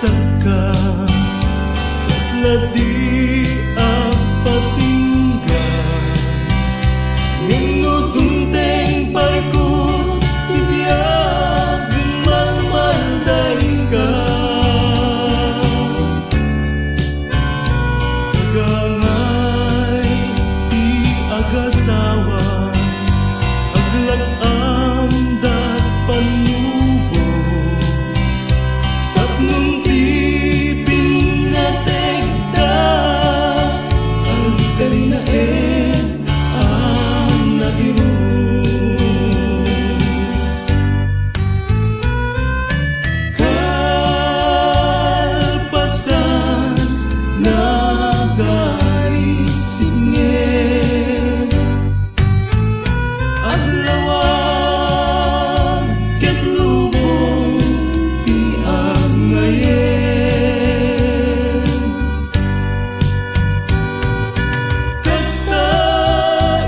saka kasla di apatingga ngano dunteng parko ibiyag mamalday ka gangay di agasawa aglat-am dat panubo tapnong di pinategda ang kalinain ang nagiru kalpasan nagaisingin adlawan ket lubong di ang ngayen kasta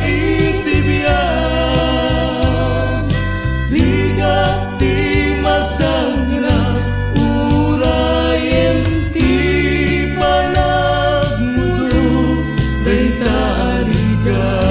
itibiyang rigat di masangra urayem ti panagmudo day tariga